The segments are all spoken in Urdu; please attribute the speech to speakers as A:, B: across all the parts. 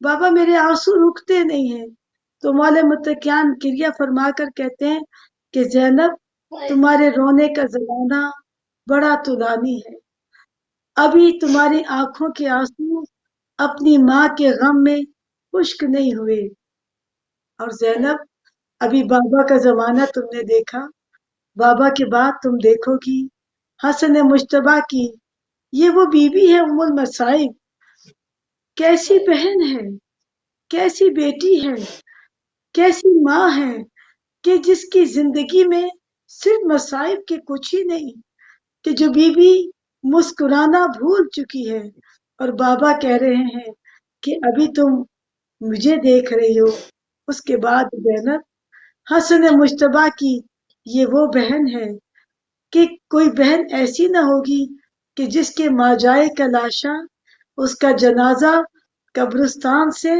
A: بابا میرے آنسو رکتے نہیں ہیں. تو مولا متقیان کریا فرما کر کہتے ہیں کہ زینب تمہارے رونے کا زمانہ بڑا طولانی ہے. ابھی تمہاری آنکھوں کے آنسو اپنی ماں کے غم میں خشک نہیں ہوئے. اور زینب ابھی بابا کا زمانہ تم نے دیکھا، بابا کے بعد تم دیکھو گی حسن مجتبیٰ کی. یہ وہ بیوی ہے ام المصائب، کیسی بہن ہے، کیسی بیٹی ہے، کیسی ماں ہے کہ جس کی زندگی میں صرف مصائب کے کچھ ہی نہیں، کہ جو بیوی مسکرانا بھول چکی ہے. اور بابا کہہ رہے ہیں کہ ابھی تم مجھے دیکھ رہی ہو. اس کے بعد زینب حسن مجتبیٰ کی یہ وہ بہن ہے کہ کوئی بہن ایسی نہ ہوگی کہ جس کے ماں جائے کا لاشا، اس کا جنازہ قبرستان سے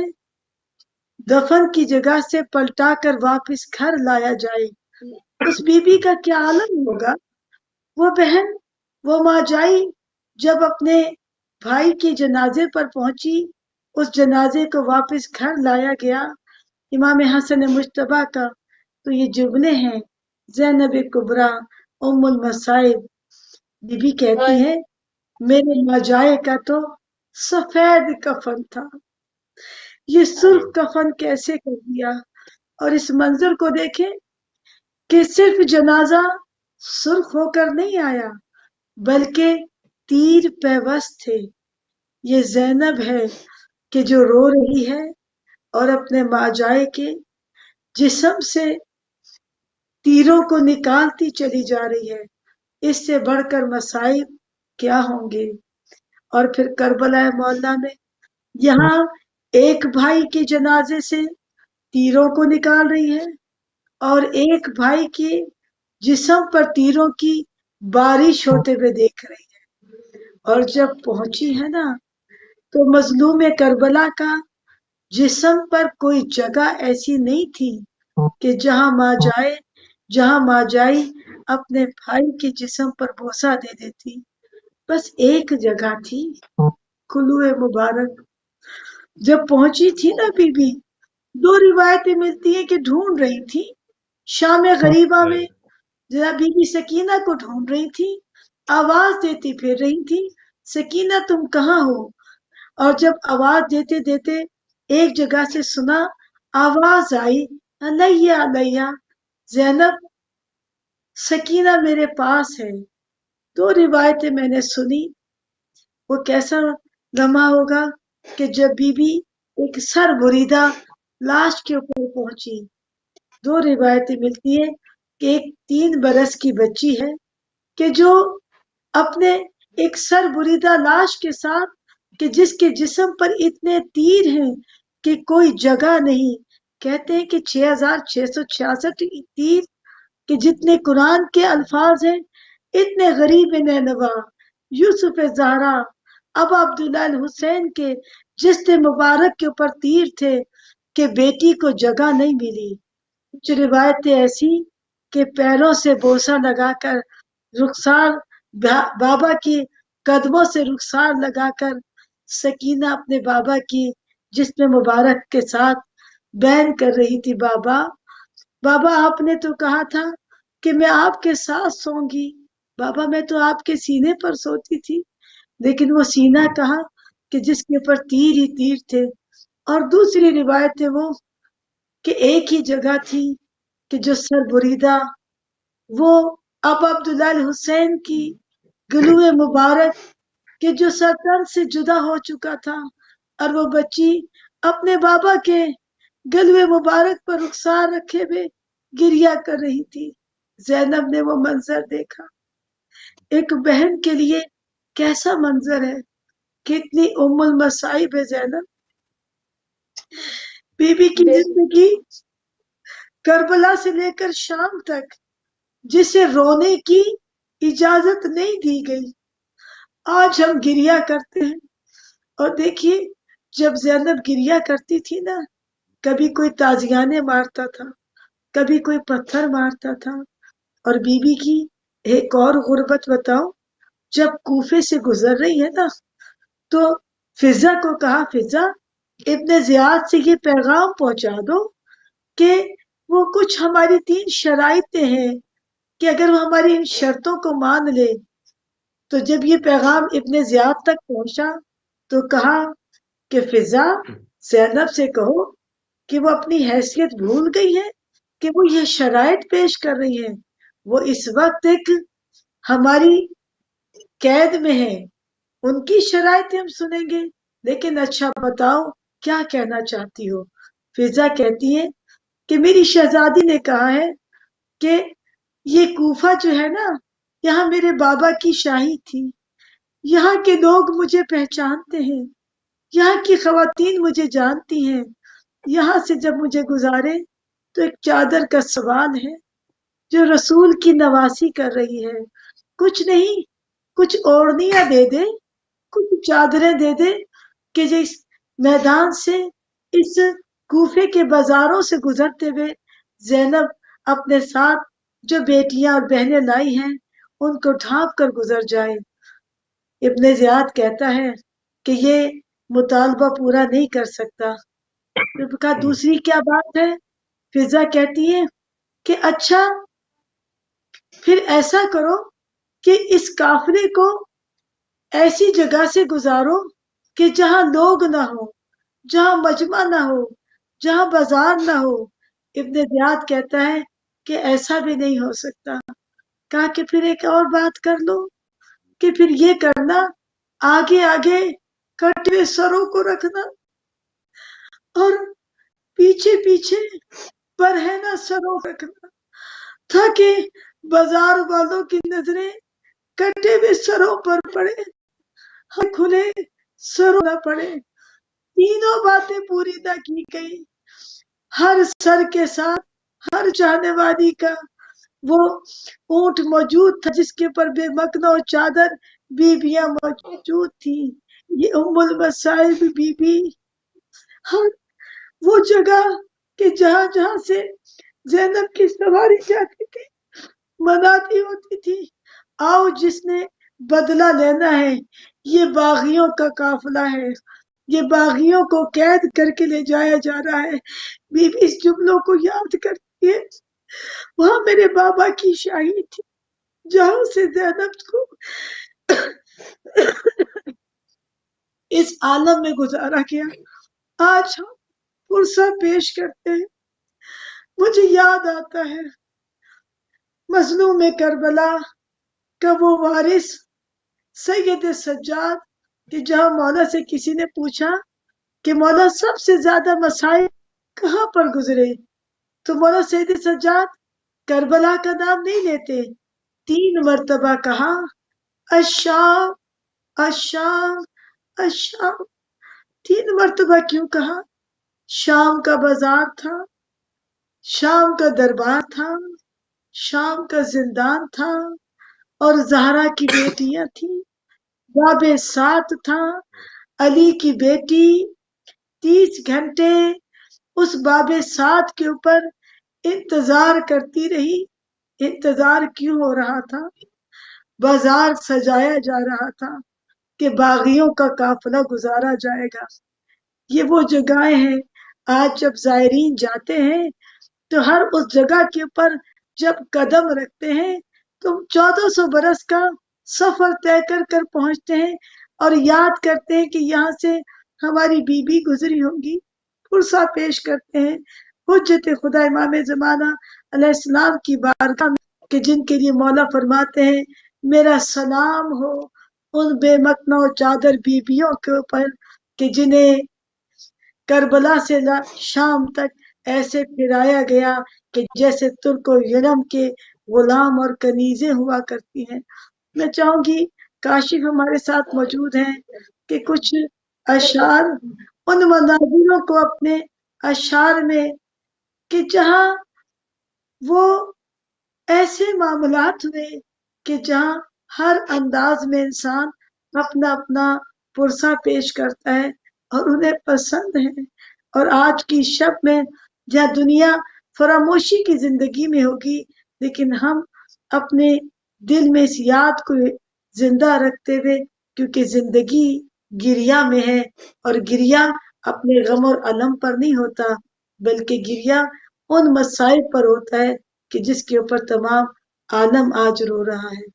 A: دفن کی جگہ سے پلٹا کر واپس گھر لایا جائے. اس بی بی کا کیا عالم ہوگا. وہ بہن، وہ ماں جائی جب اپنے بھائی کے جنازے پر پہنچی، اس جنازے کو واپس گھر لایا گیا امام حسن مجتبیٰ کا. تو یہ جملے ہیں زینب کبریٰ ام المصائب. بی بی کہتی ہے میرے ماں جائے کا تو سفید کفن تھا، یہ سرخ کفن کیسے کر دیا. اور اس منظر کو دیکھیں کہ صرف جنازہ سرخ ہو کر نہیں آیا بلکہ تیر پیوست تھے. یہ زینب ہے کہ جو رو رہی ہے اور اپنے ماجائے کے جسم سے تیروں کو نکالتی چلی جا رہی ہے. اس سے بڑھ کر مصائب کیا ہوں گے. اور پھر کربلا مولا میں یہاں ایک بھائی کے جنازے سے تیروں کو نکال رہی ہے اور ایک بھائی کے جسم پر تیروں کی بارش ہوتے ہوئے دیکھ رہی ہے. اور جب پہنچی ہے نا تو مظلوم کربلا کا جسم پر کوئی جگہ ایسی نہیں تھی کہ جہاں ماں جائی اپنے بھائی کے جسم پر بوسہ دے دیتی. بس ایک جگہ تھی، کلوئے مبارک. جب پہنچی تھی نا بی بی، دو روایتیں ملتی ہیں کہ ڈھونڈ رہی تھی شام غریبہ میں، ذرا بی بی سکینہ کو ڈھونڈ رہی تھی، آواز دیتی پھر رہی تھی سکینہ تم کہاں ہو. اور جب آواز دیتے دیتے ایک جگہ سے سنا، آواز آئی علیہ علیہ، زینب سکینہ میرے پاس ہے. دو روایتیں میں نے سنی. وہ کیسا لمحہ ہوگا کہ جب بی بی ایک سر بریدہ لاش کے اوپر پہنچی. دو روایتیں ملتی ہیں کہ ایک 3 برس کی بچی ہے کہ جو اپنے ایک سر بریدہ لاش کے ساتھ کہ جس کے جسم پر اتنے تیر ہیں کہ کوئی جگہ نہیں. کہتے ہیں کہ 6666 تیر کہ جتنے قرآن کے الفاظ ہیں اتنے غریب نینوا یوسف زہرا ابا عبداللہ الحسین کے جسم مبارک کے اوپر تیر تھے کہ بیٹی کو جگہ نہیں ملی. کچھ روایتیں ایسی کہ پیروں سے بوسہ لگا کر رخسار بابا کی قدموں سے رخسار لگا کر سکینہ اپنے بابا کی جسم مبارک کے ساتھ بین کر رہی تھی. بابا آپ نے تو کہا تھا کہ میں آپ کے ساتھ سوں گی. بابا میں تو آپ کے سینے پر سوتی تھی، لیکن وہ سینہ کہا کہ جس کے اوپر تیر ہی تیر تھے. اور دوسری روایت ہے وہ کہ ایک ہی جگہ تھی کہ جو سر بریدہ وہ اب عبداللہ الحسین کی گلوئے مبارک کہ جو سرطان سے جدا ہو چکا تھا اور وہ بچی اپنے بابا کے گلوے مبارک پر رخسار رکھے ہوئے گریا کر رہی تھی. زینب نے وہ منظر دیکھا. ایک بہن کے لیے کیسا منظر ہے، کتنی ام المصائب ہے زینب. بی بی کی زندگی کربلا سے لے کر شام تک جسے رونے کی اجازت نہیں دی گئی. آج ہم گریا کرتے ہیں اور دیکھیے جب زینب گریا کرتی تھی نا، کبھی کوئی تازیانے مارتا تھا، کبھی کوئی پتھر مارتا تھا. اور بی بی کی ایک اور غربت بتاؤ، جب کوفے سے گزر رہی ہے نا تو فضا کو کہا فضا ابن زیاد سے یہ پیغام پہنچا دو کہ وہ کچھ ہماری 3 شرائطیں ہیں کہ اگر وہ ہماری ان شرطوں کو مان لے. تو جب یہ پیغام ابن زیاد تک پہنچا تو کہا کہ فضا زینب سے کہو کہ وہ اپنی حیثیت بھول گئی ہے کہ وہ یہ شرائط پیش کر رہی ہے. وہ اس وقت ایک ہماری قید میں ہے. ان کی شرائط ہم سنیں گے، لیکن اچھا بتاؤ کیا کہنا چاہتی ہو. فضا کہتی ہے کہ میری شہزادی نے کہا ہے کہ یہ کوفہ جو ہے نا، یہاں میرے بابا کی شاہی تھی. یہاں کے لوگ مجھے پہچانتے ہیں، یہاں کی خواتین مجھے جانتی ہیں. یہاں سے جب مجھے گزارے تو ایک چادر کا سوال ہے جو رسول کی نواسی کر رہی ہے. کچھ نہیں، کچھ اوڑھنیاں دے دے، کچھ چادریں دے دے کہ جس میدان سے، اس کوفے کے بازاروں سے گزرتے ہوئے زینب اپنے ساتھ جو بیٹیاں اور بہنیں لائی ہیں ان کو ڈھانپ کر گزر جائے. ابن زیاد کہتا ہے کہ یہ مطالبہ پورا نہیں کر سکتا. پھر کہا دوسری کیا بات ہے؟ فضا کہتی ہے کہ اچھا پھر ایسا کرو کہ اس قافلے کو ایسی جگہ سے گزارو کہ جہاں لوگ نہ ہو، جہاں مجمع نہ ہو، جہاں بازار نہ ہو. ابن زیاد کہتا ہے کہ ایسا بھی نہیں ہو سکتا. کہا کہ پھر ایک اور بات کر لو کہ پھر یہ کرنا، آگے آگے کٹے ہوئے سروں کو رکھنا اور پیچھے پیچھے برہنہ سروں کو رکھنا تاکہ بازار والوں کی نظریں کٹے ہوئے سروں پر پڑے، ہم کھلے سروں نہ پڑے. تینوں باتیں پوری نہ کی گئی. ہر سر کے ساتھ ہر چاہنے والی کا وہ اونٹ موجود تھا جس کے اوپر بے مکنا و چادر بیویاں موجود تھی. یہ ام المصائب بی بی، ہر وہ جگہ کہ جہاں جہاں سے زینب کی سواری جاتی تھی مناتی ہوتی تھی آؤ جس نے بدلہ لینا ہے، یہ باغیوں کا قافلہ ہے، یہ باغیوں کو قید کر کے لے جایا جا رہا ہے. بی بی اس جملوں کو یاد کرتی ہے. وہاں میرے بابا کی شاہی تھی جہاں سے زینب کو اس عالم میں گزارا گیا. آج ہم پرسہ پیش کرتے ہیں. مجھے یاد آتا ہے مظلوم کربلا کا وہ وارث سید سجاد کہ جہاں مولا سے کسی نے پوچھا کہ مولا سب سے زیادہ مسائل کہاں پر گزرے تو مولا سید سجاد کربلا کا نام نہیں لیتے، 3 مرتبہ کہا الشام الشام الشام. 3 مرتبہ کیوں کہا؟ شام کا بازار تھا، شام کا دربار تھا، شام کا زندان تھا اور زہرا کی بیٹیاں تھیں. باب 7 تھا، علی کی بیٹی 30 گھنٹے اس باب 7 کے اوپر انتظار کرتی رہی. انتظار کیوں ہو رہا تھا؟ بازار سجایا جا رہا تھا کہ باغیوں کا قافلہ گزارا جائے گا. یہ وہ جگہیں ہیں آج جب زائرین جاتے ہیں تو ہر اس جگہ کے اوپر جب قدم رکھتے ہیں تو 1400 برس کا سفر طے کر کر پہنچتے ہیں اور یاد کرتے ہیں کہ یہاں سے ہماری بی بی گزری ہوگی. پرسہ پیش کرتے ہیں حجت خدا امام زمانہ علیہ السلام کی بارگاہ میں کہ جن کے لیے مولا فرماتے ہیں میرا سلام ہو ان بے مکنا و چادر بیبیوں کے اوپر کہ جنہیں کربلا سے شام تک ایسے پھرایا گیا کہ جیسے ترک و یلم کے غلام اور کنیزیں ہوا کرتی ہیں. میں چاہوں گی کاشف ہمارے ساتھ موجود ہیں کہ کچھ اشعار ان مناظروں کو اپنے اشعار میں کہ جہاں وہ ایسے معاملات ہوئے کہ جہاں ہر انداز میں انسان اپنا اپنا پرسہ پیش کرتا ہے اور انہیں پسند ہے. اور آج کی شب میں جہاں دنیا فراموشی کی زندگی میں ہوگی لیکن ہم اپنے دل میں اس یاد کو زندہ رکھتے ہوئے کیونکہ زندگی گریا میں ہے اور گریا اپنے غم اور علم پر نہیں ہوتا، بلکہ گریہ ان مصائب پر ہوتا ہے کہ جس کے اوپر تمام عالم آج رو رہا ہے۔